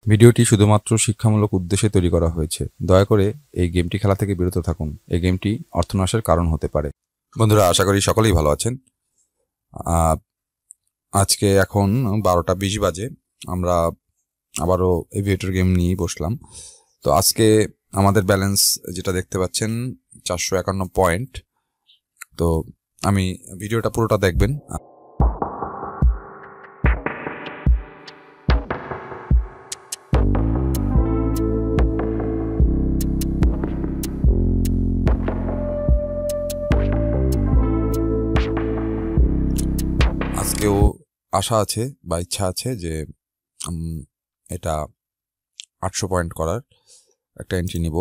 ভিডিওটি শুধুমাত্র শিক্ষামূলক উদ্দেশ্যে তৈরি করা হয়েছে। দয়া করে এই গেমটি খেলা থেকে বিরত থাকুন। এই গেমটি অর্থনাশের কারণ হতে পারে। বন্ধুরা, আশা করি সকলেই ভালো আছেন। আজকে এখন 12:20 বাজে। আমরা আবারও এভিয়েটর গেম নিয়ে বসলাম। তো আজকে আমাদের ব্যালেন্স যেটা দেখতে পাচ্ছেন 451 পয়েন্ট। তো আমি ভিডিওটা পুরোটা দেখবেন। আজকেও আশা আছে বা ইচ্ছা আছে যে এটা 800 পয়েন্ট করার একটা এন্ট্রি নিব,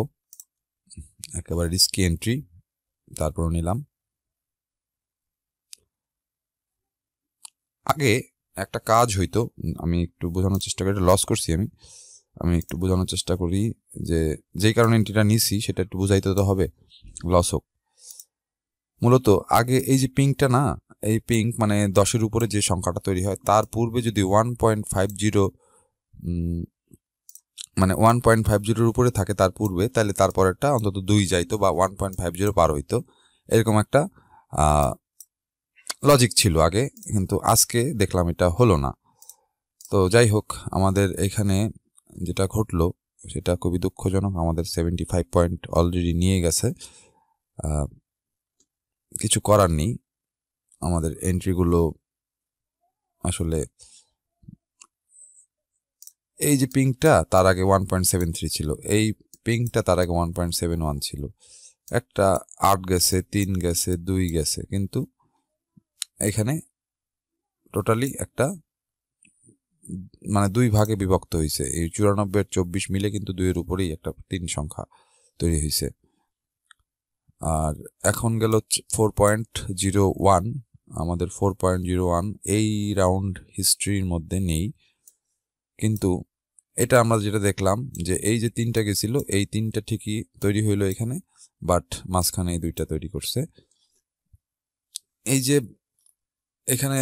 একেবারে রিস্কি এন্ট্রি। তারপর নিলাম। আগে একটা কাজ হইতো, আমি একটু বোঝানোর চেষ্টা করি। লস করছি আমি একটু বোঝানোর চেষ্টা করি যে যেই কারণে এন্ট্রিটা নিছি সেটা একটু বুঝাইতে তো হবে, লস হোক। মূলত আগে এই যে পিঙ্কটা না, এই পিঙ্ক মানে 10-এর উপরে যে সংখ্যাটা তৈরি হয় তার পূর্বে যদি 1.50 মানে 1.50 উপরে থাকে তার পূর্বে, তাহলে তারপরেরটা অন্তত 2 যাইতো বা 1.50 পার হইতো, এরকম একটা লজিক ছিল আগে। কিন্তু আজকে দেখলাম এটা হলো না। তো যাই হোক, আমাদের এখানে যেটা ঘটলো সেটা খুবই দুঃখজনক। আমাদের 75 পয়েন্ট অলরেডি নিয়ে গেছে। কিছু করার নেই। আমাদের এন্ট্রিগুলো আসলে এই যে পিঙ্কটা তার আগে 1.73 ছিল, এই পিঙ্কটা তার আগে 1.71 ছিল। একটা 8 গেছে, 3 গেছে, 2 গেছে, কিন্তু এখানে টোটালি একটা মানে 2 ভাগে বিভক্ত হয়েছে। এই 94 আর 24 মিলে কিন্তু 2-এর উপরেই একটা 3 সংখ্যা তৈরি হয়েছে। আর এখন গেল 4.01। আমাদের 4.01 এই রাউন্ড হিস্ট্রির মধ্যে নেই, কিন্তু এটা আমরা যেটা দেখলাম যে এই যে 3টা গেছিল, এই 3টা ঠিকই তৈরি হইলো এখানে, বাট মাঝখানে এই 2টা তৈরি করছে। এই যে এখানে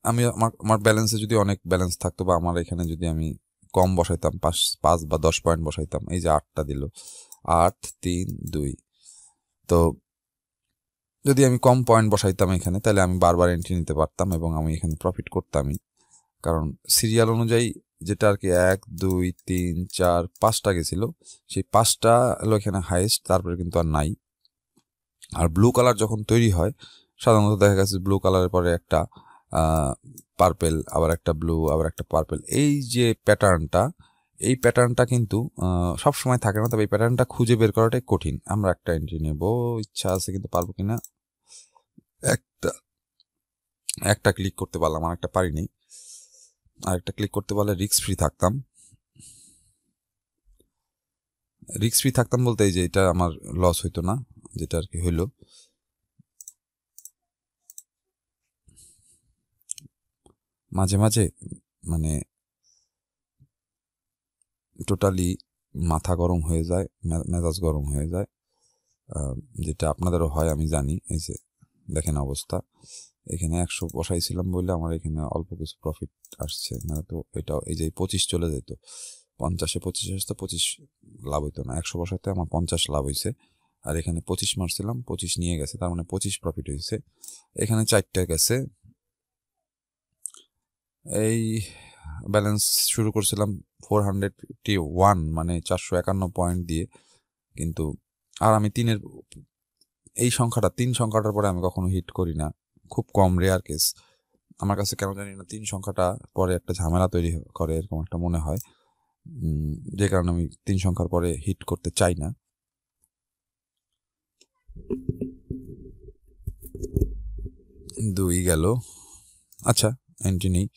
আমি আমার ব্যালেন্সে যদি অনেক ব্যালেন্স থাকতো বা আমার এখানে যদি আমি কম বসাইতাম, 5 বা 10 পয়েন্ট বসাইতাম, এই যে 8টা দিল, 8, 3, 2। তো যদি আমি কম পয়েন্ট বসাইতাম এখানে, তাহলে আমি বারবার এন্ট্রি নিতে পারতাম এবং আমি এখানে প্রফিট করতামই। কারণ সিরিয়াল অনুযায়ী যেটা আর কি 1, 2, 3, 4, 5টা গেছিল, সেই 5টা হলো এখানে হাইয়েস্ট, তারপরে কিন্তু আর নাই। আর ব্লু কালার যখন তৈরি হয়, সাধারণত দেখা গেছে ব্লু কালারের পরে একটা পার্পেল, আবার একটা ব্লু, আবার একটা পার্পেল। এই যে প্যাটার্নটা, এই প্যাটার্নটা কিন্তু সবসময় থাকে না, তবে এই প্যাটার্নটা খুঁজে বের করাটাই কঠিন। আমরা একটা এন্ট্রি নেব, ইচ্ছা আছে কিন্তু পারবো কিনা। একটা ক্লিক করতে পারলাম, আর একটা পারিনি। আর একটা ক্লিক করতে পারলে রিস্ক ফ্রি থাকতাম। রিস্ক ফ্রি থাকতাম বলতে এই যে এটা আমার লস হইতো না, যেটা আর কি হইলো। মাঝে মাঝে মানে টোটালি মাথা গরম হয়ে যায়, মেজাজ গরম হয়ে যায়, যেটা আপনাদেরও হয় আমি জানি। এই যে দেখেন অবস্থা, এখানে 100 বসাইছিলাম বলে আমার এখানে অল্প কিছু প্রফিট আসছে, না তো এটা এই যে 25 চলে যেত। 50-এ 25 আসতো, 25 লাভ হইতো না। 100 বসাতে আমার 50 লাভ হয়েছে, আর এখানে 25 মারছিলাম, 25 নিয়ে গেছে, তার মানে 25 প্রফিট হয়েছে। এখানে 4টা গেছে। এই ব্যালেন্স শুরু করছিলাম 451 মানে 451 পয়েন্ট দিয়ে, কিন্তু আর আমি এই সংখ্যাটা 3 সংখ্যাটার পরে আমি কখনো হিট করি না, খুব কম, রেয়ার কেস। আমার কাছে কেন জানি না 3 সংখ্যাটা পরে একটা ঝামেলা তৈরি করে, এরকম একটা মনে হয়, যে কারণে আমি 3 সংখ্যার পরে হিট করতে চাই না। দুই গেল, আচ্ছা এন্ট্রি নেই।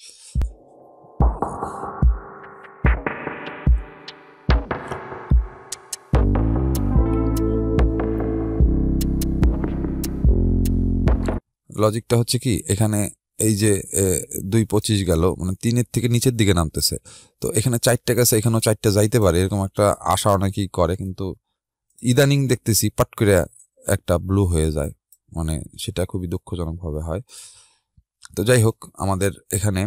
লজিকটা হচ্ছে কি, এখানে এই যে 2.25 গেল, মানে 3-এর থেকে নিচের দিকে নামতেছে। তো এখানে 4টা গেছে, এখানেও 4টা যাইতে পারে, এরকম একটা আশা অনেকেই করে, কিন্তু ইদানিং দেখতেছি পাট করে একটা ব্লু হয়ে যায়, মানে সেটা খুবই দুঃখজনকভাবে হয়। তো যাই হোক, আমাদের এখানে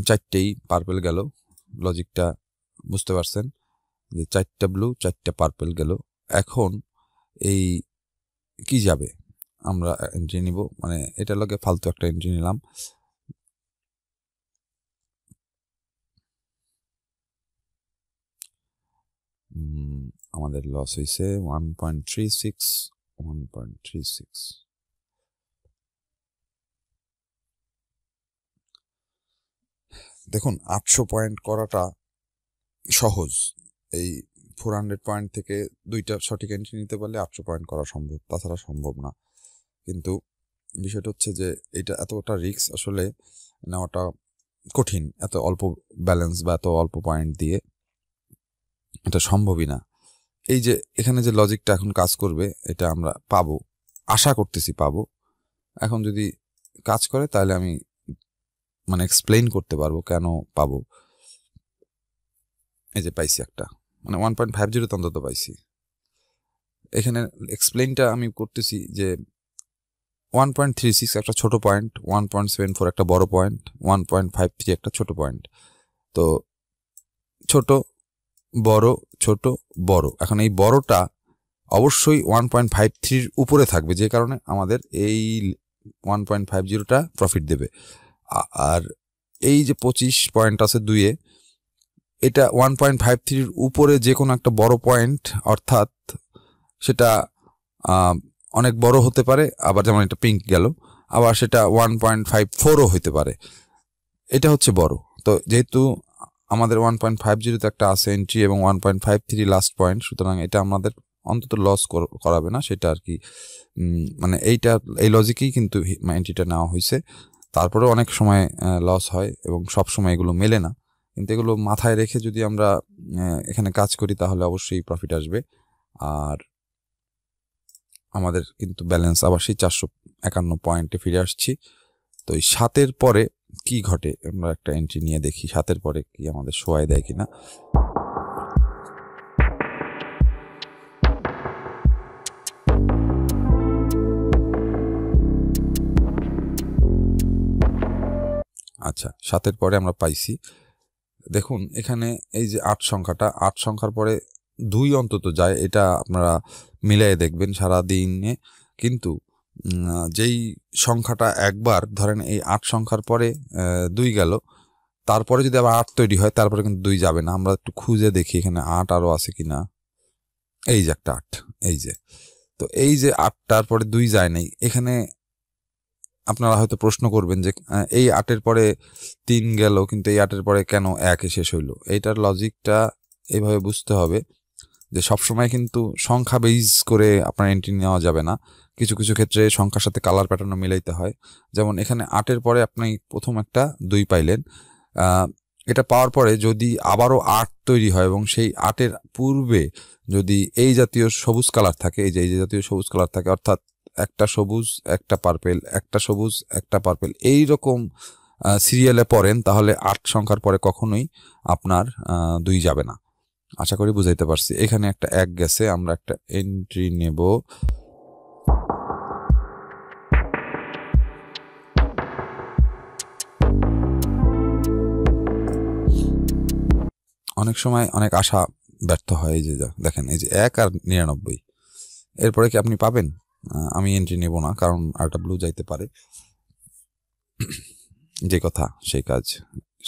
4টেই পার্পেল গেল। লজিকটা বুঝতে পারছেন যে 4টা ব্লু 4টা পার্পেল গেল। এখন এই কি যাবে, আমরা এন্ট্রি নিব, মানে এটা লগে ফালতু একটা এন্ট্রি নিলাম। আমাদের লস হয়েছে 1.36। দেখুন 800 পয়েন্ট করাটা সহজ, এই 400 পয়েন্ট থেকে 2টা সঠিক এন্ট্রি নিতে পারলে 800 পয়েন্ট করা সম্ভব, তাছাড়া সম্ভব না। কিন্তু বিষয়টা হচ্ছে যে এটা এতটা রিস্ক আসলে নেওয়াটা কঠিন, এত অল্প ব্যালেন্স বা এত অল্প পয়েন্ট দিয়ে এটা সম্ভবই না। এই যে এখানে যে লজিকটা এখন কাজ করবে এটা আমরা পাবো, আশা করতেছি পাবো। এখন যদি কাজ করে তাহলে আমি মানে এক্সপ্লেইন করতে পারবো কেন পাবো। এই যে পাইছি একটা, মানে 1.50 অন্তত পাইছি। এখানে এক্সপ্লেইনটা আমি করতেছি যে 1.36 একটা ছোট পয়েন্ট, 1.74 একটা বড় পয়েন্ট, 1.53 একটা ছোট পয়েন্ট। তো ছোট বড় ছোট বড়, এখন এই বড়টা অবশ্যই 1.53 উপরে থাকবে, যে কারণে আমাদের এই 1.50টা প্রফিট দেবে। আর এই যে 25 পয়েন্ট আছে 2-এ, এটা 1.53 উপরে যে কোনো একটা বড় পয়েন্ট, অর্থাৎ সেটা অনেক বড় হতে পারে, আবার যেমন এটা পিঙ্ক গেল, আবার সেটা 1.54ও হতে পারে। এটা হচ্ছে বড়। তো যেহেতু আমাদের 1.50তে একটা আছে এন্ট্রি এবং 1.53 লাস্ট পয়েন্ট, সুতরাং এটা আমাদের অন্তত লস করাবে না, সেটা আর কি। মানে এই লজিকেই কিন্তু এন্ট্রিটা নেওয়া হয়েছে। তারপরেও অনেক সময় লস হয় এবং সব সময় এগুলো মেলে না, কিন্তু এগুলো মাথায় রেখে যদি আমরা এখানে কাজ করি তাহলে অবশ্যই প্রফিট আসবে। আর আমাদের কিন্তু ব্যালেন্স আবার সেই 451 পয়েন্টে ফিরে আসছি। তো এই 7-এর পরে কি ঘটে আমরা একটা এন্ট্রি নিয়ে দেখি, 7-এর পরে কি আমাদের শোয়াই দেয় কিনা। আচ্ছা, 7-এর পরে আমরা পাইছি, দেখুন এখানে এই যে 8 সংখ্যাটা, 8 সংখ্যার পরে 2 অন্তত যায়, এটা আপনারা মিলাই দেখবেন সারা দিনে। কিন্তু যেই সংখ্যাটা একবার ধরেন এই 8 সংখ্যার পরে 2 গেল, তারপরে যদি আবার 8 তৈরি হয় তারপরে কিন্তু 2 যাবে না। আমরা একটু খুঁজে দেখি এখানে 8 আরো আছে কিনা। এই যে একটা 8, এই যে, তো এই যে 8টার পরে 2 যায় নাই, এখানে আপনারা হয়তো প্রশ্ন করবেন যে এই 8-এর পরে 3 গেল, কিন্তু এই 8-এর পরে কেন 1-এ শেষ হইলো। এইটার লজিকটা এইভাবে বুঝতে হবে যে সবসময় কিন্তু সংখ্যা বেস করে আপনার এন্ট্রি নেওয়া যাবে না, কিছু কিছু ক্ষেত্রে সংখ্যার সাথে কালার প্যাটার্নও মিলাইতে হয়। যেমন এখানে 8-এর পরে আপনি প্রথম একটা 2 পাইলেন, এটা পাওয়ার পরে যদি আবারও 8 তৈরি হয় এবং সেই 8-এর পূর্বে যদি এই জাতীয় সবুজ কালার থাকে, এই যে জাতীয় সবুজ কালার থাকে, অর্থাৎ একটা সবুজ একটা পার্পেল, একটা সবুজ একটা পার্পেল, এইরকম সিরিয়ালে পড়েন, তাহলে 8 সংখ্যার পরে কখনোই আপনার 2 যাবে না। আশা করি বুঝাইতে পারছি। এখানে একটা 1 গেছে, আমরা একটা এন্ট্রি নেব। অনেক সময় অনেক আশা ব্যর্থ হয়। এই যে দেখেন, এই যে 1 আর 99, এরপরে কি আপনি পাবেন? আমি এন্ট্রি নেব না, কারণ আরেকটা ব্লু যাইতে পারে। যে কথা সেই কাজ।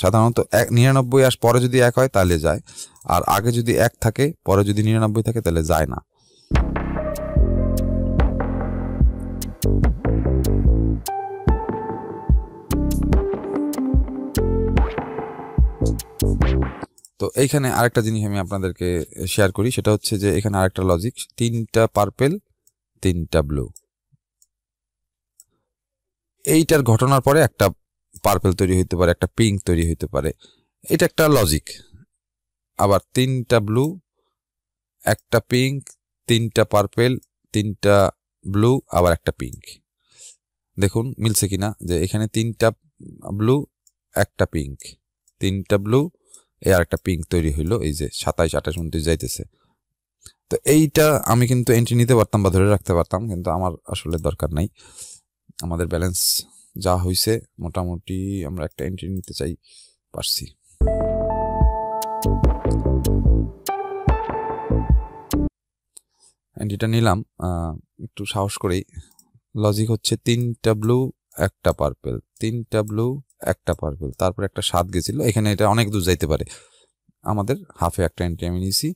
সাধারণত 99 পরে যদি 1 হয় তাহলে যায়, আর আগে যদি 1 থাকে পরে যদি 99 থাকে তাহলে যায় না। তো এইখানে আরেকটা জিনিস আমি আপনাদেরকে শেয়ার করি, সেটা হচ্ছে যে এখানে আরেকটা লজিক, 3টা পার্পেল 3টা ব্লু, এইটার ঘটনার পরে একটা পার্পেল তৈরি হইতে পারে, একটা পিঙ্ক তৈরি হইতে পারে, এটা একটা লজিক। আবার 3টা ব্লু, একটা পিঙ্ক, 3টা পার্পেল, 3টা ব্লু, আবার একটা পিঙ্ক। দেখুন মিলছে কিনা, যে এখানে 3টা ব্লু একটা পিঙ্ক, 3টা ব্লু আর একটা পিঙ্ক তৈরি হইলো। এই যে 27 28 29 যাইতেছে। তো এইটা আমি কিন্তু এন্ট্রি নিতে পারতাম বা ধরে রাখতে পারতাম, কিন্তু আমার আসলে দরকার নাই। আমাদের ব্যালেন্স যা হইছে মোটামুটি আমরা একটা এন্ট্রি নিতে চাই পারছি। এন্ট্রিটা নিলাম একটু সাহস করেই। লজিক হচ্ছে 3টা ব্লু 1টা পার্পেল, 3টা ব্লু 1টা পার্পেল, তারপর একটা 7 গেছিল। এখানে এটা অনেক দূর যাইতে পারে। আমাদের হাফে একটা এন্ট্রি আমি নিয়েছি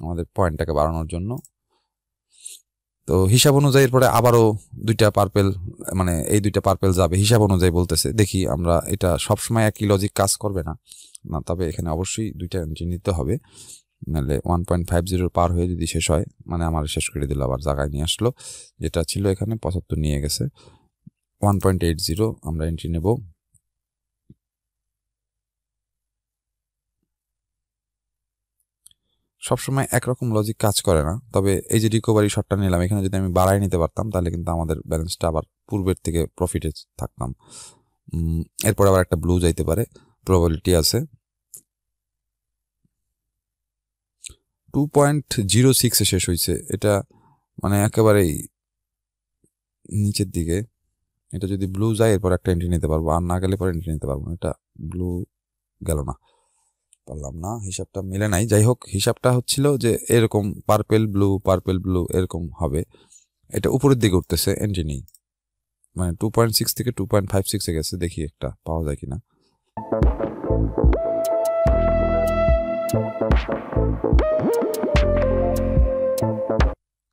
আমাদের পয়েন্টটাকে বাড়ানোর জন্য। তো হিসাব অনুযায়ী পরে আবারও 2টা পার্পেল, মানে এই 2টা পার্পেল যাবে হিসাব অনুযায়ী বলতেছে। দেখি আমরা, এটা সবসময় একই লজিক কাজ করবে না, তবে এখানে অবশ্যই 2টা এন্ট্রি নিতে হবে, নাহলে 1.50 পার হয়ে যদি শেষ হয়, মানে আমার শেষ করে দিল, আবার জায়গায় নিয়ে আসলো। যেটা ছিল এখানে 75 নিয়ে গেছে। 1.80 আমরা এন্ট্রি নেব। সবসময় একরকম লজিক কাজ করে না, তবে এই যে রিকভারি শটটা নিলাম, এখানে যদি আমি বাড়াই নিতে পারতাম তাহলে কিন্তু আমাদের ব্যালেন্সটা আবার পূর্বের থেকে প্রফিটে থাকতাম। এরপর আবার একটা ব্লু যাইতে পারে, প্রবাবিলিটি আছে। 2.06 শেষ হয়েছে, এটা মানে একেবারেই নিচের দিকে। এটা যদি ব্লু যায় এরপর একটা এন্ট্রি নিতে পারবো, আর না গেলে পরে এন্ট্রি নিতে পারবো না। এটা ব্লু গেল না, পারলাম না, হিসাবটা মিলে নাই। যাই হোক, হিসাবটা হচ্ছিল যে এরকম পার্পেল ব্লু এরকম হবে। এটা উপরের দিকে উঠতেছে, এন্ট্রি নেই, মানে 2.6 থেকে 2.56 এ গেছে। দেখি একটা পাওয়া যায় কিনা।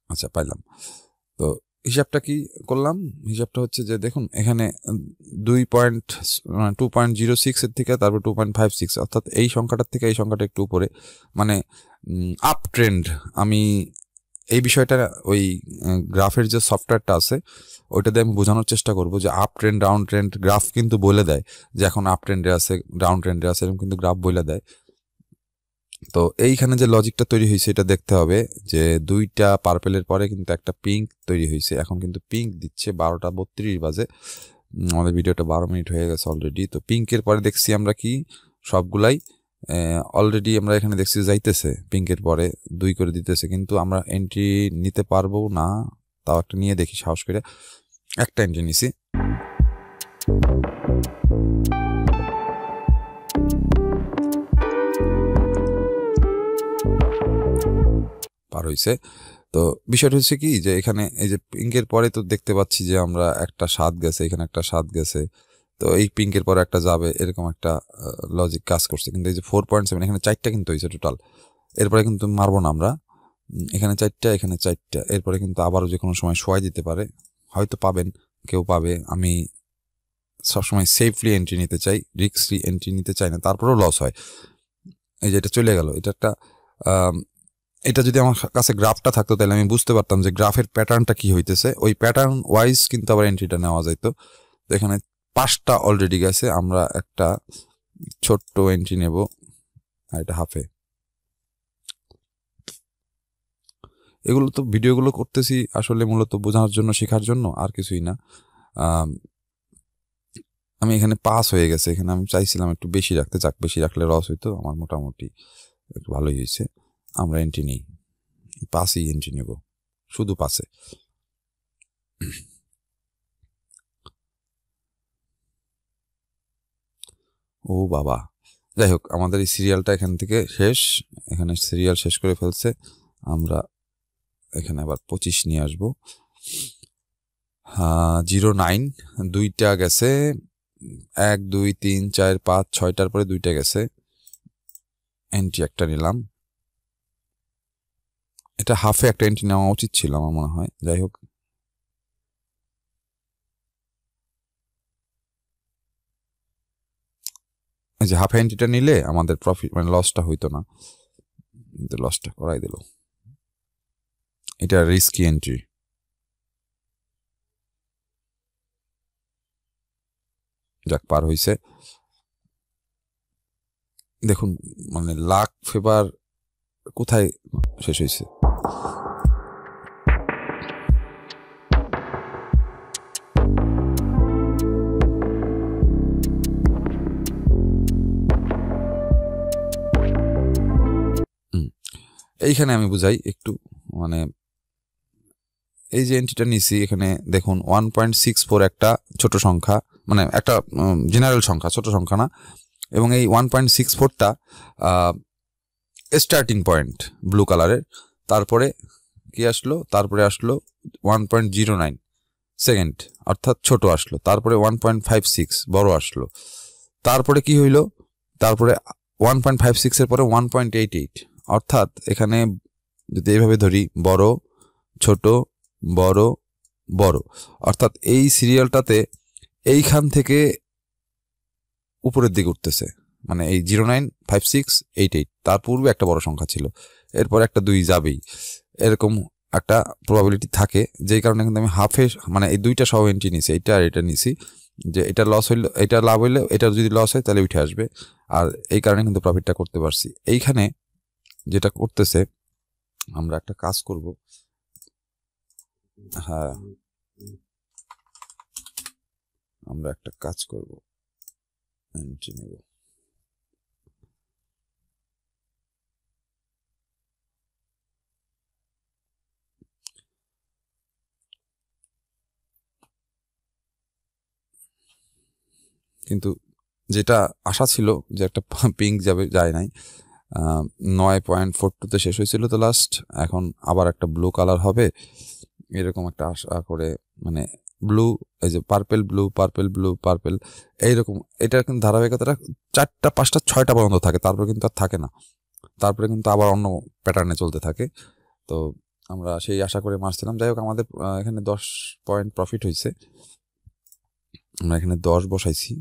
আচ্ছা, পাইলাম। তো হিসাবটা কি করলাম, হিসাবটা হচ্ছে যে দেখুন এখানে 2.06 এর থেকে তারপর 2.56, অর্থাৎ এই সংখ্যাটার থেকে এই সংখ্যাটা একটু উপরে, মানে আপ ট্রেন্ড। আমি এই বিষয়টা ওই গ্রাফের যে সফটওয়্যারটা আছে ওইটা দিয়ে আমি বোঝানোর চেষ্টা করব যে up trend down trend graph কিন্তু বলে দেয় যে এখন আপ ট্রেন্ডে আছে, ডাউন ট্রেন্ডে আছে, এরকম কিন্তু গ্রাফ বলে দেয়। তো এইখানে যে লজিকটা তৈরি হয়েছে এটা দেখতে হবে যে 2টা পার্পেলের পরে কিন্তু একটা পিঙ্ক তৈরি হয়েছে। এখন কিন্তু পিঙ্ক দিচ্ছে 12:32 বাজে। আমাদের ভিডিওটা 12 মিনিট হয়ে গেছে অলরেডি। তো পিঙ্কের পরে দেখছি আমরা কি সবগুলাই অলরেডি আমরা এখানে দেখছি যাইতেছে, পিঙ্কের পরে 2 করে দিতেছে, কিন্তু আমরা এন্ট্রি নিতে পারবো না। তাও একটা নিয়ে দেখি সাহস করে, একটা এন্ট্রি নিছি। পার হয়েছে। তো বিষয়টা হচ্ছে কি যে এখানে এই যে পিঙ্কের পরে তো দেখতে পাচ্ছি যে আমরা একটা 7 গেছে, এখানে একটা 7 গেছে, তো এই পিঙ্কের পরে একটা যাবে, এরকম একটা লজিক কাজ করছে। কিন্তু এই যে 4.7 এখানে 4টা কিন্তু হয়েছে টোটাল। এরপরে কিন্তু মারবো না আমরা, এখানে 4টা এখানে 4টা, এরপরে কিন্তু আবারও যে কোনো সময় শোয়াই দিতে পারে, হয়তো পাবেন, কেউ পাবে। আমি সবসময় সেফলি এন্ট্রি নিতে চাই, রিস্কলি এন্ট্রি নিতে চাই না, তারপরেও লস হয়। এই যে এটা চলে গেল, এটা একটা এটা যদি আমার কাছে গ্রাফটা থাকতো তাহলে আমি বুঝতে পারতাম যে গ্রাফের প্যাটার্নটা কি হইতেছে, ওই প্যাটার্ন ওয়াইজ কিন্তু আবার এন্ট্রিটা নেওয়া যাইত। তো এখানে 5টা অলরেডি গেছে, আমরা একটা ছোট্ট এন্ট্রি নেব, আর এটা হাফে। এগুলো তো ভিডিওগুলো করতেছি আসলে মূলত বোঝানোর জন্য, শেখার জন্য, আর কিছুই না। আমি এখানে পাস হয়ে গেছে, এখানে আমি চাইছিলাম একটু বেশি রাখতে, যাক বেশি রাখলে লস হইতো, আমার মোটামুটি একটু ভালোই হয়েছে। আমরা এন্ট্রি নেই, পাসই এন্ট্রি নেব, শুধু পাসে। ও বাবা, যাই হোক, আমাদের এই সিরিয়ালটা এখান থেকে শেষ, এখানে সিরিয়াল শেষ করে ফেলছে। আমরা এখানে আবার 25 নিয়ে আসবো। 09, 2টা গেছে, 1 2 3 4 5 6টার পরে 2টা গেছে, এন্ট্রি একটা নিলাম। এটা হাফে একটা এন্ট্রি নেওয়া উচিত ছিল আমার মনে হয়। যাই হোক, এই যে হাফ এন্ট্রিটা নিলে আমাদের প্রফিট, মানে লসটা হইতো না, কিন্তু লসটা করাই দিল। এটা রিস্কি এন্ট্রি। যাক, পার হইছে। দেখুন মানে লাক ফেভার কোথায় শেষ হয়েছে। এইখানে আমি বুঝাই একটু, মানে এই যে এন্ট্রিটা নিছি এখানে দেখুন 1.64 একটা ছোট সংখ্যা, মানে একটা জেনারেল সংখ্যা, ছোট সংখ্যা না, এবং এই 1.64টা স্টার্টিং পয়েন্ট ব্লু কালারের, তারপরে কি আসলো, তারপরে আসলো 1.09 সেকেন্ড, অর্থাৎ ছোট আসলো, তারপরে 1.56 বড় আসলো, তারপরে কি হইলো, তারপরে 1.56 এর পরে 1.88, অর্থাৎ এখানে যদি এইভাবে ধরি বড় ছোট বড় বড়, অর্থাৎ এই সিরিয়ালটাতে এইখান থেকে উপরের দিকে উঠতেছে, মানে এই 095688, তার পূর্বে একটা বড় সংখ্যা ছিল, এরপর একটা 2 যাবেই, এরকম একটা প্রবাবিলিটি থাকে, যেই কারণে কিন্তু আমি হাফে মানে এই দুইটা সহ এন্ট্রি নিছি, এটা আর এটা নিছি, যে এটা লস হইলে এটা লাভ হইলে এটা যদি লস হয় তাহলে উঠে আসবে, আর এই কারণে কিন্তু প্রফিটটা করতে পারছি। এইখানে যেটা করতেছে, আমরা একটা কাজ করব, হ্যাঁ আমরা একটা কাজ করব, এন্ট্রি নেব, কিন্তু যেটা আশা ছিল যে একটা পিঙ্ক যাবে, যায় নাই, 9.42-তে শেষ হয়েছিল তো লাস্ট, এখন আবার একটা ব্লু কালার হবে এরকম একটা আশা করে, মানে ব্লু, এই যে purple blue purple blue purple, এইরকম এটার কিন্তু ধারাবাহিকতাটা 4টা 5টা 6টা পর্যন্ত থাকে, তারপরে কিন্তু আর থাকে না, তারপরে কিন্তু আবার অন্য প্যাটার্নে চলতে থাকে। তো আমরা সেই আশা করে মারছিলাম, যাই হোক আমাদের এখানে 10 পয়েন্ট প্রফিট হয়েছে, আমরা এখানে 10 বসাইছি,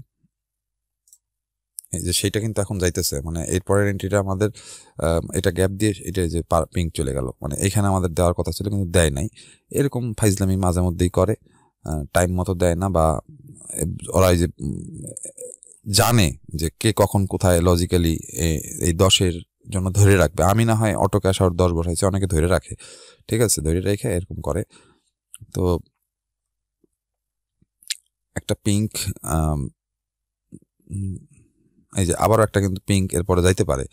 এই যে সেইটা কিন্তু এখন যাইতেছে, মানে এরপরের এন্ট্রিটা আমাদের এটা গ্যাপ দিয়ে এটা যে পিঙ্ক চলে গেল, মানে এখানে আমাদের দেওয়ার কথা ছিল কিন্তু দেয় নাই, এরকম ফাইজলামি মাঝে মধ্যেই করে, টাইম মতো দেয় না, বা ওরা এই যে জানে যে কে কখন কোথায় লজিক্যালি এই 10-এর জন্য ধরে রাখবে, আমি না হয় অটো ক্যাশ আউট 10 বসাইছি, অনেকে ধরে রাখে, ঠিক আছে, ধরে রেখে এরকম করে। তো একটা পিঙ্ক, এই যে আবারও একটা কিন্তু পিঙ্ক এরপরে যাইতে পারে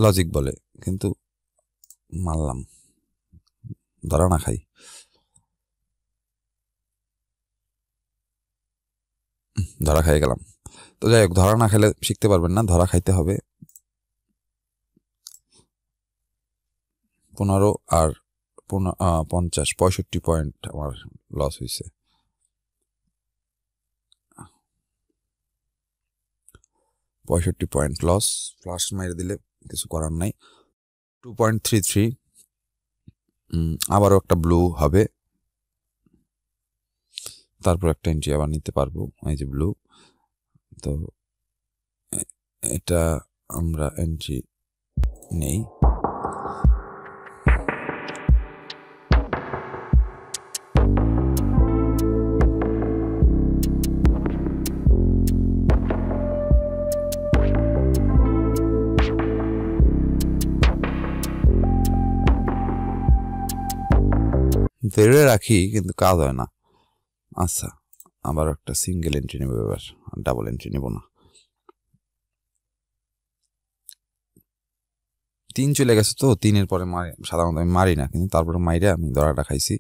লজিক বলে, কিন্তু মারলাম, ধরা না খাই, ধরা খাই গেলাম। তো যাই হোক, ধরা না খেলে শিখতে পারবেন না, ধরা খাইতে হবে। 15 আর 50 65 পয়েন্ট আমার লস হয়েছে, 65 পয়েন্ট লস, ফ্লাশ মেরে দিলে কিছু করার নাই। 2.33, আবারও একটা ব্লু হবে, তারপর একটা এন্ট্রি আবার নিতে পারবো, এই যে ব্লু, তো এটা আমরা এন্ট্রি নেই। ধরে রাখি কিন্তু কাজ হয় না। আচ্ছা, আবার একটা সিঙ্গেল এন্ট্রি নেবো, এবার ডাবল এন্ট্রি নেব না। 3 চলে গেছে, তো 3-এর পরে সাধারণত আমি মারি না, কিন্তু তারপরে মাইরে আমি ধরাটা খাইছি।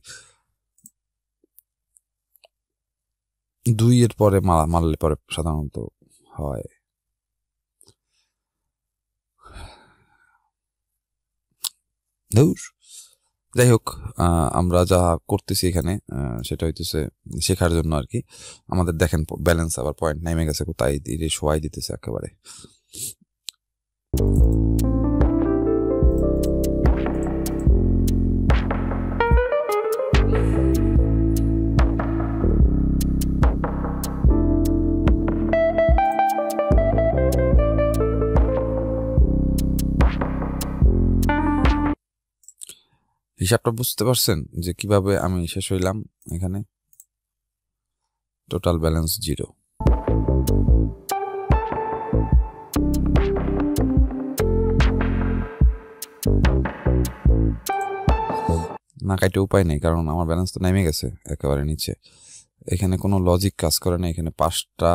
2-এর পরে মারলে পরে সাধারণত হয়। যাই হোক, আমরা যা করতেছি এখানে সেটা হইতেছে শেখার জন্য আর কি। আমাদের দেখেন ব্যালেন্স আবার পয়েন্ট নেমে গেছে কোথায়, দিয়ে শোয়াই দিতেছে একেবারে। হিসাবটা বুঝতে পারছেন যে কিভাবে আমি শেষ হইলাম? এখানে টোটাল ব্যালেন্স 0। না কাটে উপায় নেই, কারণ আমার ব্যালেন্স তো নেমে গেছে একেবারে নিচে। এখানে কোনো লজিক কাজ করে না, এখানে 5টা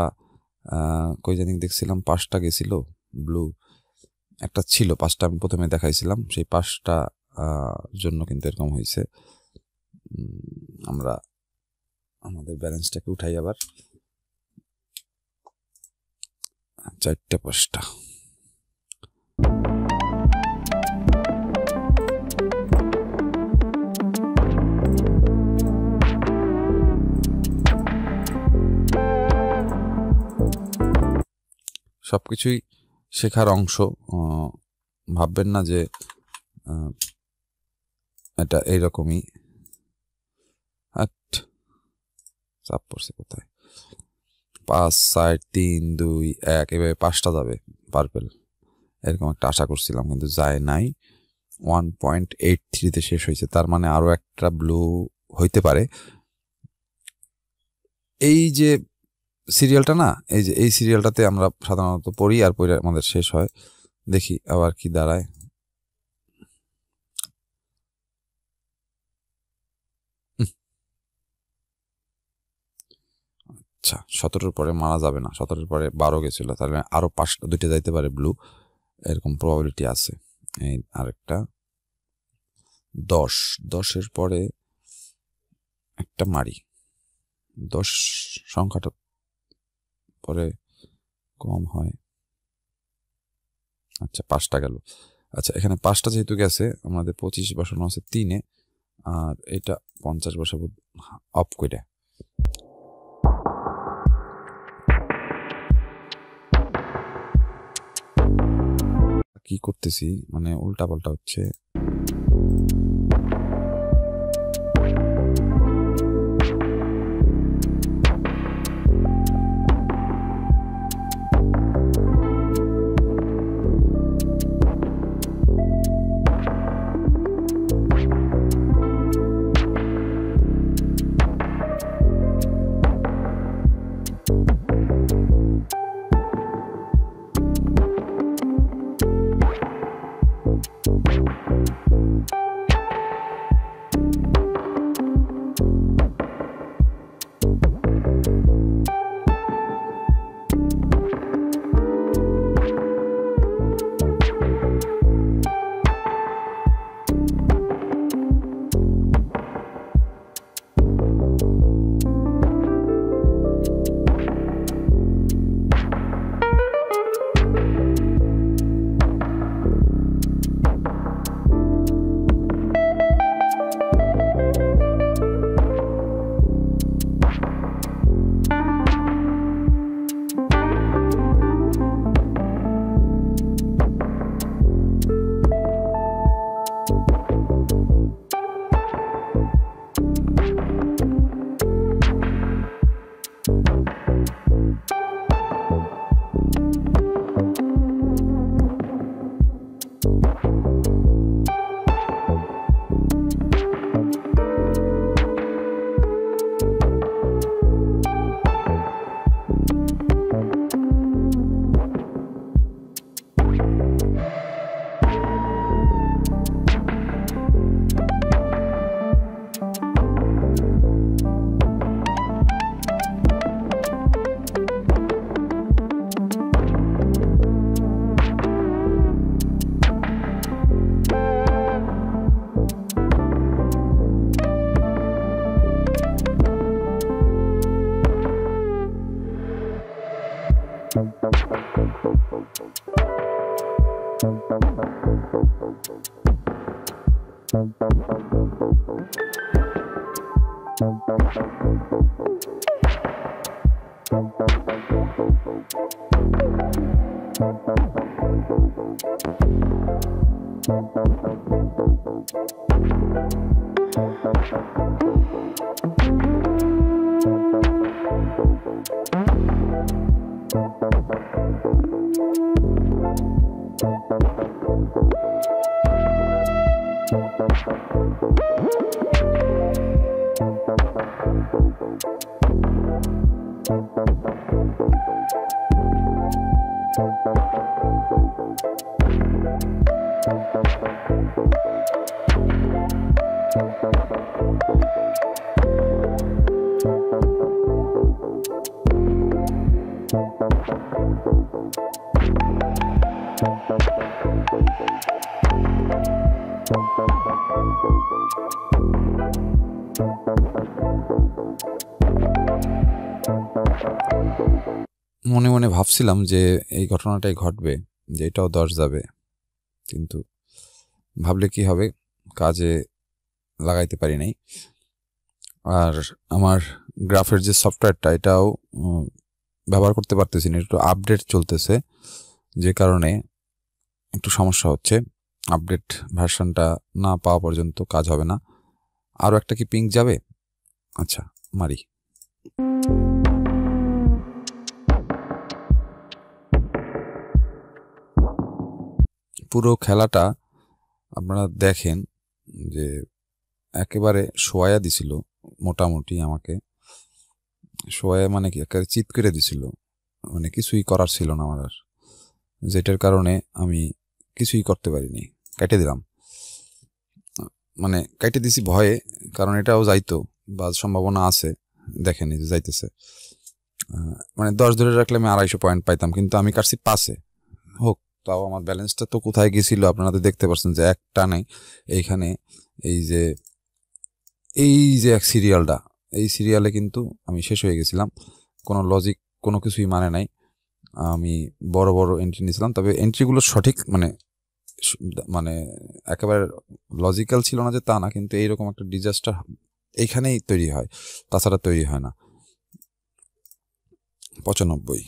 কই জানি দেখছিলাম 5টা গেছিল ব্লু, একটা ছিল 5টা আমি প্রথমে দেখাইছিলাম, সেই 5টা জন্য কিন্তু এরকম হয়েছে। আমরা আমাদের ব্যালেন্সটাকে উঠাই আবার, 4টা 5টা। সবকিছুই শেখার অংশ। ভাববেন না যে এটা এইরকমই। চাপ পড়ছে কোথায়? 5 4 3 2 1 এভাবে 5টা যাবে পার্পেল, এরকম একটা আশা করছিলাম, কিন্তু যায় নাই। 1.83 শেষ হয়েছে, তার মানে আরো একটা ব্লু হইতে পারে। এই যে সিরিয়ালটা না, এই সিরিয়ালটাতে আমরা সাধারণত পড়ি আর পড়ে আমাদের শেষ হয়। দেখি আবার কি দাঁড়ায়। আচ্ছা, 17-র পরে মারা যাবে না, 17-র পরে 12 গেছিল, তাহলে আরো 2টা যাইতে পারে ব্লু, এরকম প্রবাবিলিটি আছে। এই আরেকটা 10-এর পরে একটা মারি, 10 সংখ্যাটা পরে কম হয়। আচ্ছা 5টা গেল। আচ্ছা এখানে 5টা যেহেতু গেছে, আমাদের 25 বসানো আছে 3-এ, আর এটা 50 বসাবো অফ করে। কি করতেছি মানে উল্টা পাল্টা হচ্ছে। মনে মনে ভাবছিলাম যে এই ঘটনাটাই ঘটবে, যে এটাও 10 যাবে, কিন্তু ভাবলে কি হবে, কাজে লাগাইতে পারি নাই। আর আমার গ্রাফের যে সফটওয়্যারটা, এটাও ব্যবহার করতে পারতেছি না, একটু আপডেট চলতেছে, যে কারণে একটু সমস্যা হচ্ছে। আপডেট ভার্সনটা না পাওয়া পর্যন্ত কাজ হবে না। আরও একটা কি পিং যাবে? আচ্ছা, মারি। পুরো খেলাটা আপনারা দেখেন যে একেবারে শোয়া দিছিল, মোটামুটি আমাকে শোয়া মানে কি একেবারে চিৎ করে দিছিল, মানে কিছুই করার ছিল না আমার আর, যেটার কারণে আমি কিছুই করতে পারিনি, কেটে দিলাম। মানে কেটে দিছি ভয়ে, কারণ এটাও যাইতো বা সম্ভাবনা আছে, দেখেন এই যে যাইতেছে। মানে 10 ধরে রাখলে আমি 250 পয়েন্ট পাইতাম, কিন্তু আমি কাটছি 5-এ। হোক, তাও আমার ব্যালেন্সটা তো কোথায় গেছিল আপনারা তো দেখতে পাচ্ছেন যে একটা নেই এইখানে। এই যে এক সিরিয়ালটা, এই সিরিয়ালে কিন্তু আমি শেষ হয়ে গেছিলাম, কোনো লজিক কোনো কিছুই মানে নাই। আমি বড় বড় এন্ট্রি নিয়েছিলাম, তবে এন্ট্রিগুলো সঠিক মানে মানে একেবারে লজিক্যাল ছিল না যে তা না, কিন্তু এইরকম একটা ডিজাস্টার এইখানেই তৈরি হয়, তাছাড়া তৈরি হয় না। 95।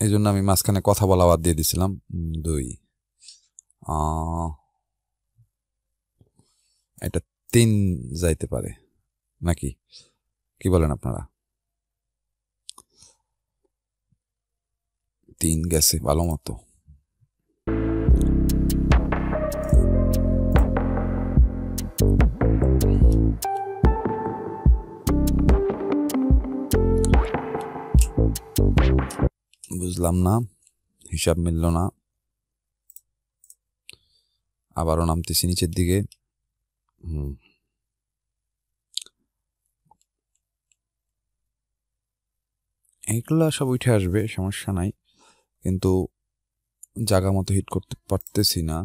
এই জন্য আমি মাঝখানে কথা বলা বাদ দিয়ে দিছিলাম। 2, এটা 3 যাইতে পারে নাকি, কি বলেন আপনারা? 3 গেছে ভালো মতো। বুঝলাম না, হিসাব মিলল না। আবারও নামতেছি নিচের দিকে। এইগুলা সব উঠে আসবে, সমস্যা নাই, কিন্তু জায়গা মতো হিট করতে পারতেছি না।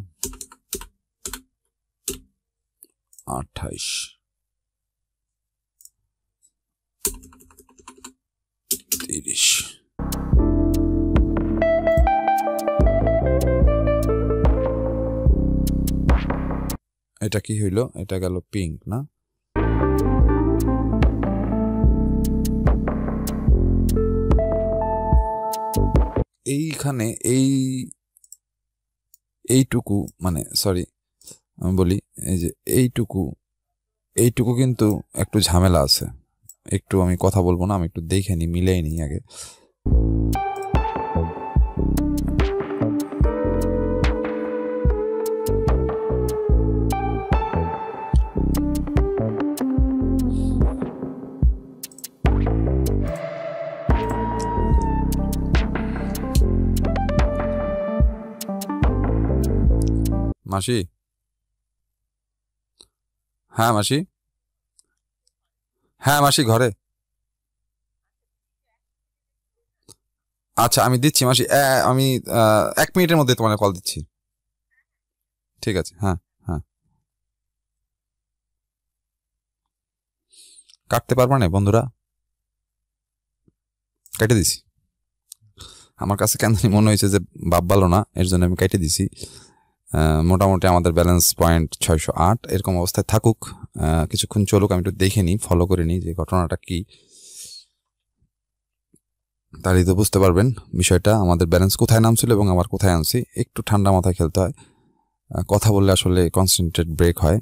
28, 30। এটা কি হইল? এটা গেল পিঙ্ক না? এইখানে এইটুকু মানে সরি আমি বলি, এই যে এইটুকু কিন্তু একটু ঝামেলা আছে। একটু আমি কথা বলবো না, আমি একটু দেখে নিই, মিলাই নিই আগে। মাসি, হ্যাঁ মাসি, হ্যাঁ মাসি ঘরে। আচ্ছা আমি দিচ্ছি মাসি, আমি 1 মিনিটের মধ্যে তোমার কল দিচ্ছি। ঠিক আছে, হ্যাঁ হ্যাঁ। কাটতে পারবা না বন্ধুরা? কেটে দিছি। আমার কাছে কেন জানি মনে হয়েছে যে ভাব ভালো না, এর জন্য আমি কেটে দিছি। মোটামুটি আমাদের ব্যালেন্স পয়েন্ট 608 এরকম অবস্থায় থাকুক, কিছুক্ষণ চলুক, আমি একটু দেখে নিই, ফলো করে নিই যে ঘটনাটা কি, তাহলেই তো বুঝতে পারবেন বিষয়টা, আমাদের ব্যালেন্স কোথায় নামছিল এবং আমার কোথায় আনছি। একটু ঠান্ডা মাথায় খেলতে হয়, কথা বললে আসলে কনসেন্ট্রেট ব্রেক হয়।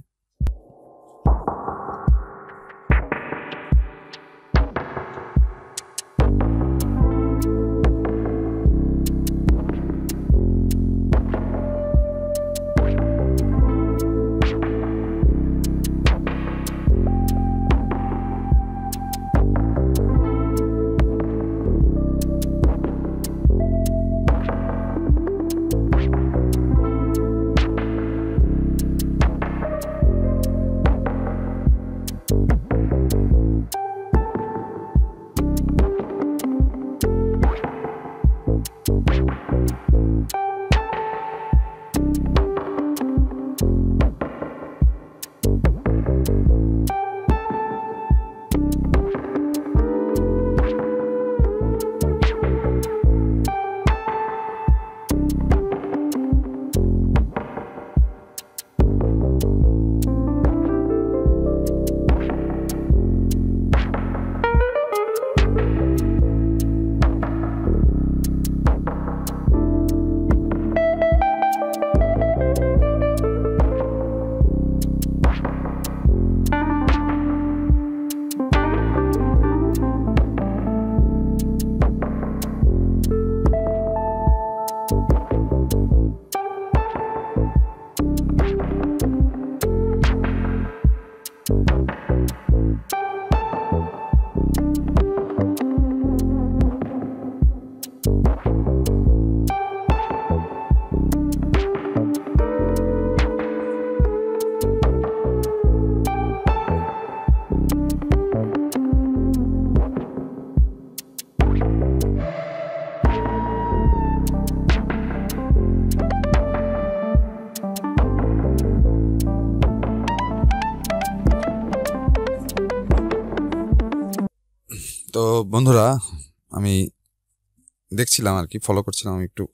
তো বন্ধুরা, আমি দেখছিলাম আর কি, ফলো করছিলাম, আমি একটু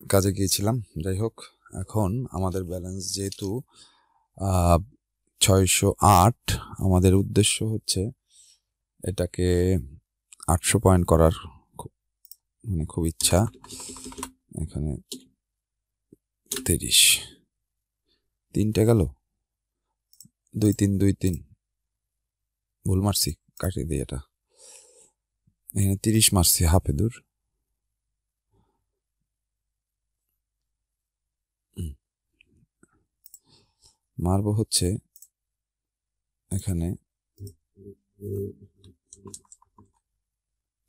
কাজে গিয়েছিলাম। যাই হোক, এখন আমাদের ব্যালেন্স যেহেতু 608, আমাদের উদ্দেশ্য হচ্ছে এটাকে 800 পয়েন্ট করার খুব ইচ্ছা। এখানে 30, 3টা গেল, 2 3 2 3, ভুল মারছি, কাটিয়ে দিই এটা। এখানে 30 মারছি, হাফে দূর। মারবো হচ্ছে এখানে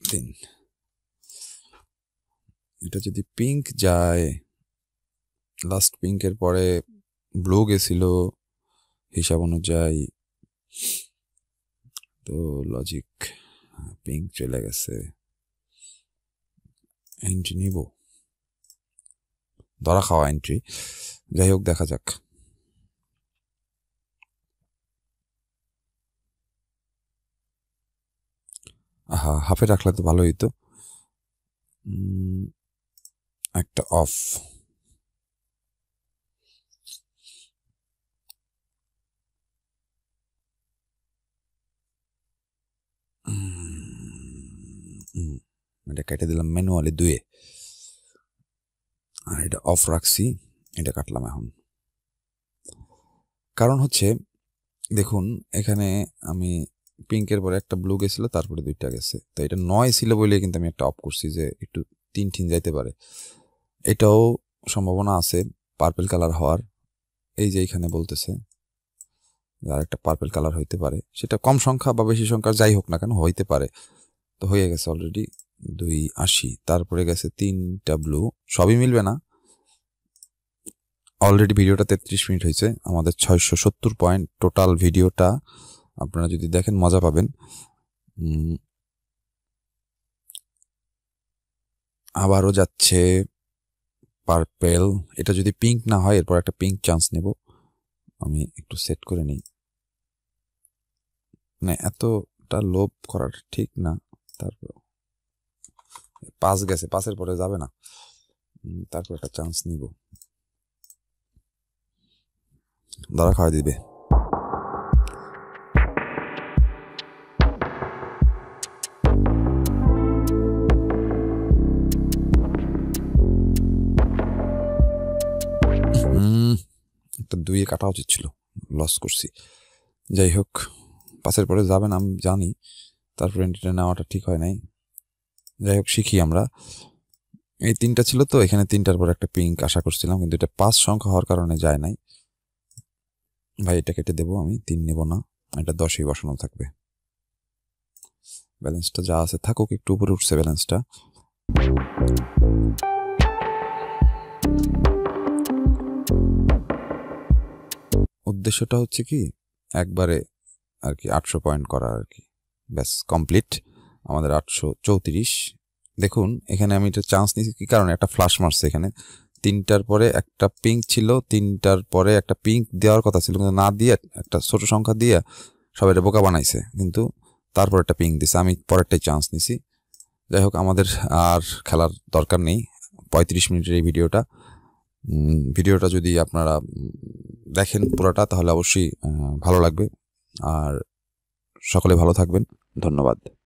3। এটা যদি পিঙ্ক যায়, লাস্ট পিঙ্কের পরে ব্লু গেছিল হিসাব অনুযায়ী, তো লজিক পিঙ্ক চলে গেছে। এন্ট্রি নিব, ধরা খাওয়া এন্ট্রি। যাই হোক, দেখা যাক। হাফে রাখলে তো ভালো হইতো। একটা অফ, এটা কেটে দিলাম ম্যানুয়ালি 2, আর এটা অফ রাখছি, এটা কাটলাম এখন। কারণ হচ্ছে দেখুন, এখানে আমি পিঙ্কের পরে একটা ব্লু গেছিল, তারপরে 2টা গেছে, তো এটা 9 ছিল বলে কিন্তু আমি একটা অফ করছি যে একটু 3 যাইতে পারে। এটাও সম্ভাবনা আছে পার্পল কালার হওয়ার। এই যে এখানে বলতেছে আর একটা পার্পল কালার হইতে পারে, সেটা কম সংখ্যা বা বেশি সংখ্যা যাই হোক না কেন হইতে পারে। তো হয়ে গেছে অলরেডি 280, তারপরে গেছে 3টা ব্লু, সবই মিলবে না। অলরেডি ভিডিওটা 33 মিনিট হয়েছে, আমাদের 670 পয়েন্ট টোটাল। ভিডিওটা আপনারা যদি দেখেন মজা পাবেন। আবারও যাচ্ছে পার্পেল। এটা যদি পিঙ্ক না হয়, এরপর একটা পিঙ্ক চান্স নেব। আমি একটু সেট করে নিই, মানে এতটা লোভ করার ঠিক না। তারপর 5 গেছে, 5-এর পরে যাবে না, তারপর একটা চান্স নিব, ধরা খাওয়া দিবে। একটা 2 কাটা উচিত ছিল, লস করছি। যাই হোক, 5-এর পরে যাবেন আমি জানি, তারপরে এন্ট্রিটা নেওয়াটা ঠিক হয় নাই। যাই হোক, শিখি আমরা। এই 3টা ছিল, তো এখানে 3টার পর একটা পিঙ্ক আশা করছিলাম, কিন্তু এটা 5 সংখ্যা হওয়ার কারণে যায় নাই। ভাই এটা কেটে দেবো, আমি 3 নেব না, এটা 10এই বসানো থাকবে। ব্যালেন্সটা যা আছে থাকুক, একটু উপরে উঠছে ব্যালেন্সটা। উদ্দেশ্যটা হচ্ছে কি, একবারে আর কি 800 পয়েন্ট করা আর কি, ব্যাস কমপ্লিট। আমাদের 834। দেখুন এখানে আমি এটা চান্স নিয়েছি কি কারণে, একটা ফ্লাশ মারছে এখানে। 3টার পরে একটা পিঙ্ক ছিল, 3টার পরে একটা পিঙ্ক দেওয়ার কথা ছিল, কিন্তু না দিয়ে একটা ছোট সংখ্যা দিয়ে সবাই বোকা বানাইছে, কিন্তু তারপর একটা পিঙ্ক দিছে। আমি পরেরটাই চান্স নিছি। যাই হোক, আমাদের আর খেলার দরকার নেই। 35 মিনিটের এই ভিডিওটা যদি আপনারা দেখেন পুরোটা, তাহলে অবশ্যই ভালো লাগবে। আর সকলে ভালো থাকবেন, ধন্যবাদ।